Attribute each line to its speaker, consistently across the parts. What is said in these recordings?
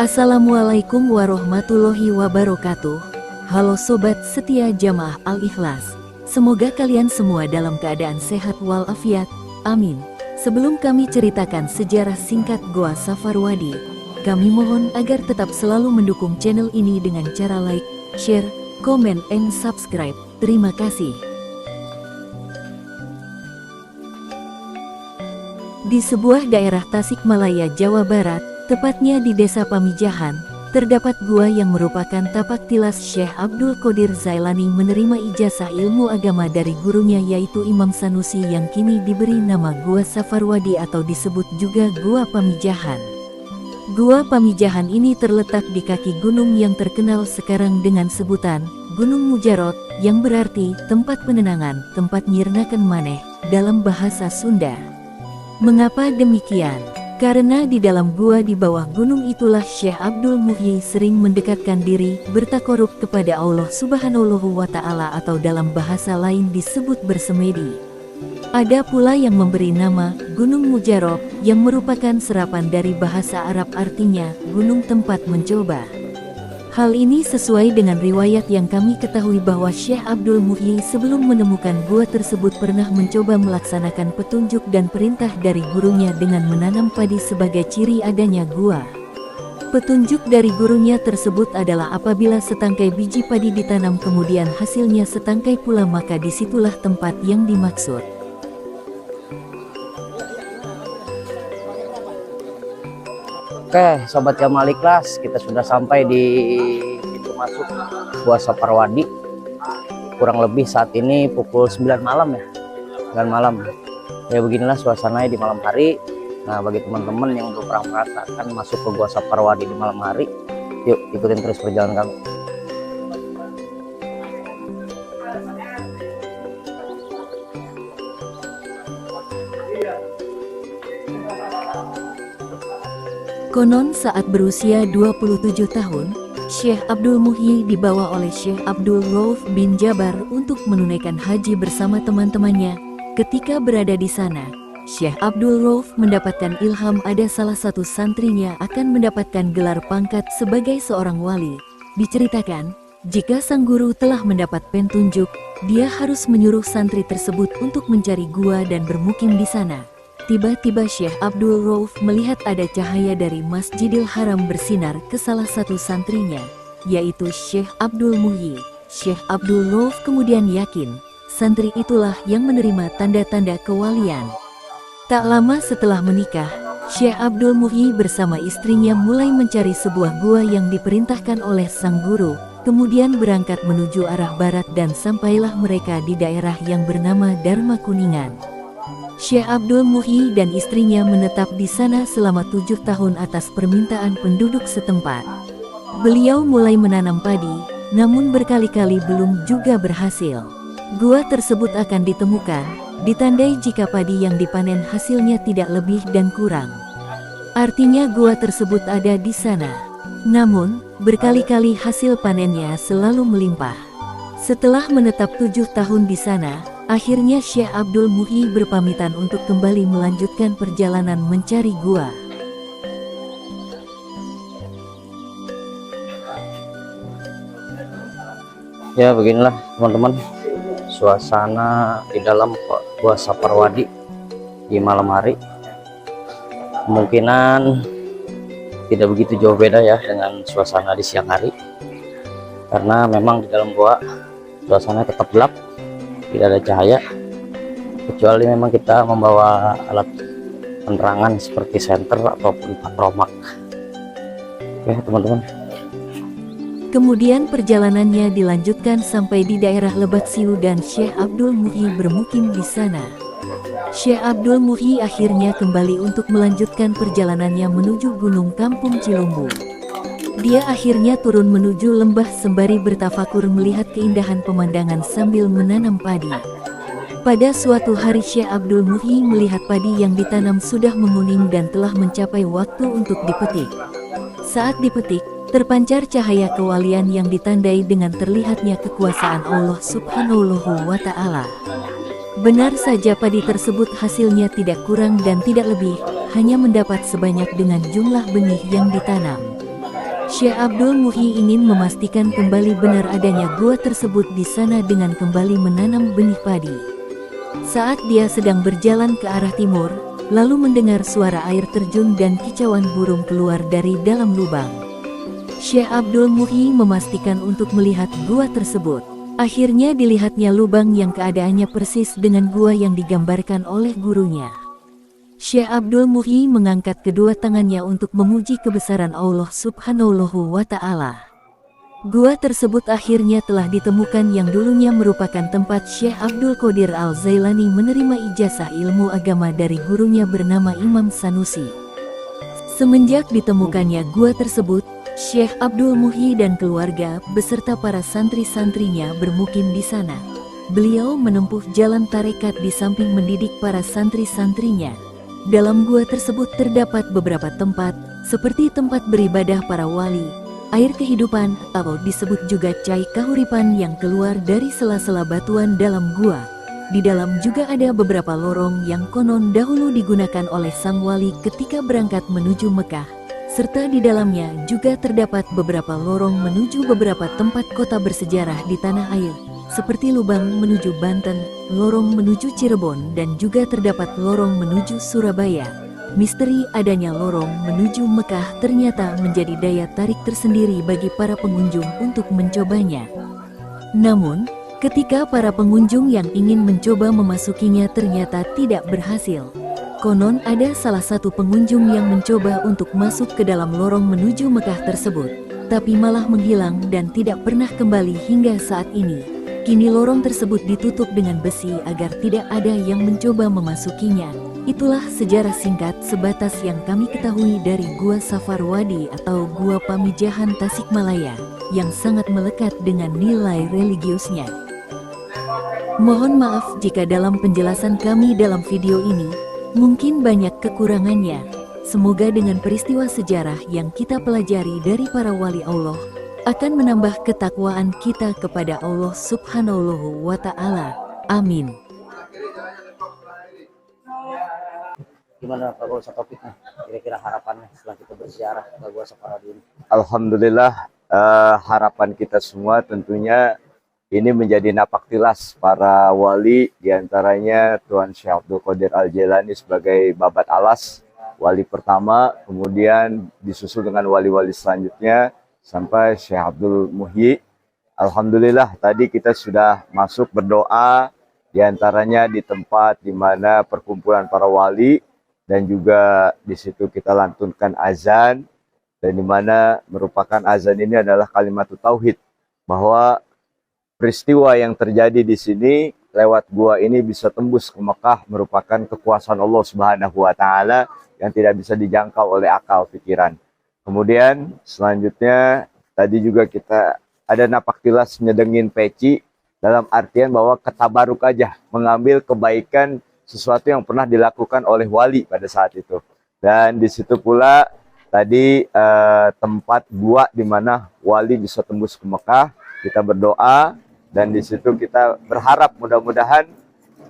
Speaker 1: Assalamualaikum warahmatullahi wabarakatuh. Halo sobat setia jamaah Al-Ikhlas. Semoga kalian semua dalam keadaan sehat walafiat. Amin. Sebelum kami ceritakan sejarah singkat Goa Safarwadi, kami mohon agar tetap selalu mendukung channel ini dengan cara like, share, comment, and subscribe. Terima kasih. Di sebuah daerah Tasikmalaya, Jawa Barat, tepatnya di Desa Pamijahan, terdapat gua yang merupakan tapak tilas Syekh Abdul Qadir Zailani menerima ijazah ilmu agama dari gurunya, yaitu Imam Sanusi, yang kini diberi nama Gua Safarwadi atau disebut juga Gua Pamijahan. Gua Pamijahan ini terletak di kaki gunung yang terkenal sekarang dengan sebutan Gunung Mujarot, yang berarti tempat penenangan, tempat nyirnakan maneh dalam bahasa Sunda. Mengapa demikian? Karena di dalam gua di bawah gunung itulah Syekh Abdul Muhyi sering mendekatkan diri, bertakorup kepada Allah Subhanahu wa Ta'ala, atau dalam bahasa lain disebut bersemedi. Ada pula yang memberi nama Gunung Mujarab, yang merupakan serapan dari bahasa Arab, artinya gunung tempat mencoba. Hal ini sesuai dengan riwayat yang kami ketahui bahwa Syekh Abdul Muhyi sebelum menemukan gua tersebut pernah mencoba melaksanakan petunjuk dan perintah dari gurunya dengan menanam padi sebagai ciri adanya gua. Petunjuk dari gurunya tersebut adalah apabila setangkai biji padi ditanam kemudian hasilnya setangkai pula, maka disitulah tempat yang dimaksud.
Speaker 2: Oke, sobat Jamaah Al-Ikhlas, kita sudah sampai di pintu masuk Gua Safarwadi. Kurang lebih saat ini pukul 9 malam ya. 9 malam. Ya beginilah suasananya di malam hari. Nah, bagi teman-teman yang belum pernah merasakan masuk ke Gua Safarwadi di malam hari, yuk ikutin terus perjalanan kami.
Speaker 1: Konon saat berusia 27 tahun, Syekh Abdul Muhyi dibawa oleh Syekh Abdul Rauf bin Jabar untuk menunaikan haji bersama teman-temannya. Ketika berada di sana, Syekh Abdul Rauf mendapatkan ilham ada salah satu santrinya akan mendapatkan gelar pangkat sebagai seorang wali. Diceritakan, jika sang guru telah mendapat petunjuk, dia harus menyuruh santri tersebut untuk mencari gua dan bermukim di sana. Tiba-tiba Syekh Abdul Rauf melihat ada cahaya dari Masjidil Haram bersinar ke salah satu santrinya, yaitu Syekh Abdul Muhyi. Syekh Abdul Rauf kemudian yakin, santri itulah yang menerima tanda-tanda kewalian. Tak lama setelah menikah, Syekh Abdul Muhyi bersama istrinya mulai mencari sebuah gua yang diperintahkan oleh sang guru, kemudian berangkat menuju arah barat dan sampailah mereka di daerah yang bernama Dharma Kuningan. Syekh Abdul Muhyi dan istrinya menetap di sana selama 7 tahun atas permintaan penduduk setempat. Beliau mulai menanam padi, namun berkali-kali belum juga berhasil. Gua tersebut akan ditemukan, ditandai jika padi yang dipanen hasilnya tidak lebih dan kurang. Artinya gua tersebut ada di sana. Namun, berkali-kali hasil panennya selalu melimpah. Setelah menetap 7 tahun di sana, akhirnya Syekh Abdul Muhyi berpamitan untuk kembali melanjutkan perjalanan mencari gua.
Speaker 2: Ya beginilah teman-teman suasana di dalam Gua Safarwadi di malam hari. Kemungkinan tidak begitu jauh beda ya dengan suasana di siang hari, karena memang di dalam gua suasana tetap gelap, tidak ada cahaya, kecuali memang kita membawa alat penerangan seperti senter ataupun patromak. Oke teman-teman.
Speaker 1: Kemudian perjalanannya dilanjutkan sampai di daerah Lebat Siu dan Syekh Abdul Muhyi bermukim di sana. Syekh Abdul Muhyi akhirnya kembali untuk melanjutkan perjalanannya menuju Gunung Kampung Cilombo. Dia akhirnya turun menuju lembah sembari bertafakur melihat keindahan pemandangan sambil menanam padi. Pada suatu hari Syekh Abdul Muhyi melihat padi yang ditanam sudah menguning dan telah mencapai waktu untuk dipetik. Saat dipetik, terpancar cahaya kewalian yang ditandai dengan terlihatnya kekuasaan Allah Subhanahu wa Ta'ala. Benar saja padi tersebut hasilnya tidak kurang dan tidak lebih, hanya mendapat sebanyak dengan jumlah benih yang ditanam. Syekh Abdul Muhyi ingin memastikan kembali benar adanya gua tersebut di sana dengan kembali menanam benih padi. Saat dia sedang berjalan ke arah timur, lalu mendengar suara air terjun dan kicauan burung keluar dari dalam lubang. Syekh Abdul Muhyi memastikan untuk melihat gua tersebut. Akhirnya dilihatnya lubang yang keadaannya persis dengan gua yang digambarkan oleh gurunya. Syekh Abdul Muhyi mengangkat kedua tangannya untuk memuji kebesaran Allah Subhanahu wa Ta'ala. Gua tersebut akhirnya telah ditemukan yang dulunya merupakan tempat Syekh Abdul Qadir Al-Zailani menerima ijazah ilmu agama dari gurunya bernama Imam Sanusi. Semenjak ditemukannya gua tersebut, Syekh Abdul Muhyi dan keluarga beserta para santri-santrinya bermukim di sana. Beliau menempuh jalan tarekat di samping mendidik para santri-santrinya. Dalam gua tersebut terdapat beberapa tempat, seperti tempat beribadah para wali, air kehidupan atau disebut juga cai kahuripan yang keluar dari sela-sela batuan dalam gua. Di dalam juga ada beberapa lorong yang konon dahulu digunakan oleh sang wali ketika berangkat menuju Mekah. Serta di dalamnya juga terdapat beberapa lorong menuju beberapa tempat kota bersejarah di tanah air, seperti lubang menuju Banten, lorong menuju Cirebon, dan juga terdapat lorong menuju Surabaya. Misteri adanya lorong menuju Mekah ternyata menjadi daya tarik tersendiri bagi para pengunjung untuk mencobanya. Namun, ketika para pengunjung yang ingin mencoba memasukinya ternyata tidak berhasil. Konon ada salah satu pengunjung yang mencoba untuk masuk ke dalam lorong menuju Mekah tersebut, tapi malah menghilang dan tidak pernah kembali hingga saat ini. Kini lorong tersebut ditutup dengan besi agar tidak ada yang mencoba memasukinya. Itulah sejarah singkat sebatas yang kami ketahui dari Gua Safarwadi atau Gua Pamijahan Tasikmalaya, yang sangat melekat dengan nilai religiusnya. Mohon maaf jika dalam penjelasan kami dalam video ini mungkin banyak kekurangannya. Semoga dengan peristiwa sejarah yang kita pelajari dari para wali Allah akan menambah ketakwaan kita kepada Allah Subhanahu wa Ta'ala. Amin.
Speaker 2: Gimana Pak Gua topiknya? Kira-kira harapannya setelah kita berziarah ke Gua Safarwadi ini?
Speaker 3: Alhamdulillah, harapan kita semua tentunya ini menjadi napak tilas para wali, diantaranya Tuan Syekh Abdul Qadir Al-Jailani sebagai babat alas, wali pertama, kemudian disusul dengan wali-wali selanjutnya sampai Syekh Abdul Muhyi. Alhamdulillah tadi kita sudah masuk berdoa, diantaranya di tempat di mana perkumpulan para wali, dan juga di situ kita lantunkan azan, dan di mana merupakan azan ini adalah kalimat tauhid, bahwa peristiwa yang terjadi di sini lewat gua ini bisa tembus ke Mekah merupakan kekuasaan Allah Subhanahu wa Ta'ala yang tidak bisa dijangkau oleh akal pikiran. Kemudian selanjutnya tadi juga kita ada napak tilas nyedengin peci dalam artian bahwa ketabaruk aja, mengambil kebaikan sesuatu yang pernah dilakukan oleh wali pada saat itu. Dan di situ pula tadi tempat gua di mana wali bisa tembus ke Mekah, kita berdoa. Dan di situ kita berharap mudah-mudahan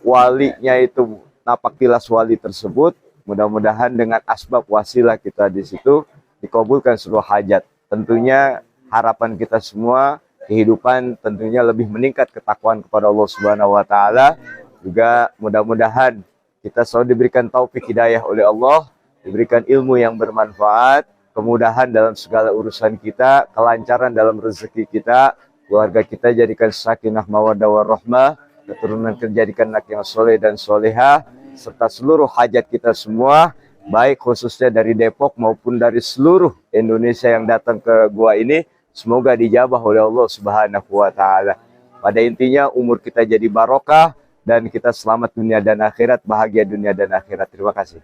Speaker 3: walinya itu napak tilas wali tersebut, mudah-mudahan dengan asbab wasilah kita di situ dikabulkan seluruh hajat. Tentunya harapan kita semua kehidupan tentunya lebih meningkat ketakwaan kepada Allah Subhanahu wa Ta'ala. Juga mudah-mudahan kita selalu diberikan taufik hidayah oleh Allah, diberikan ilmu yang bermanfaat, kemudahan dalam segala urusan kita, kelancaran dalam rezeki kita, keluarga kita jadikan sakinah mawaddah warahmah, keturunan kita jadikan anak yang soleh dan solehah, serta seluruh hajat kita semua, baik khususnya dari Depok maupun dari seluruh Indonesia yang datang ke gua ini, semoga dijabah oleh Allah Subhanahu wa Ta'ala. Pada intinya umur kita jadi barokah dan kita selamat dunia dan akhirat, bahagia dunia dan akhirat. Terima kasih.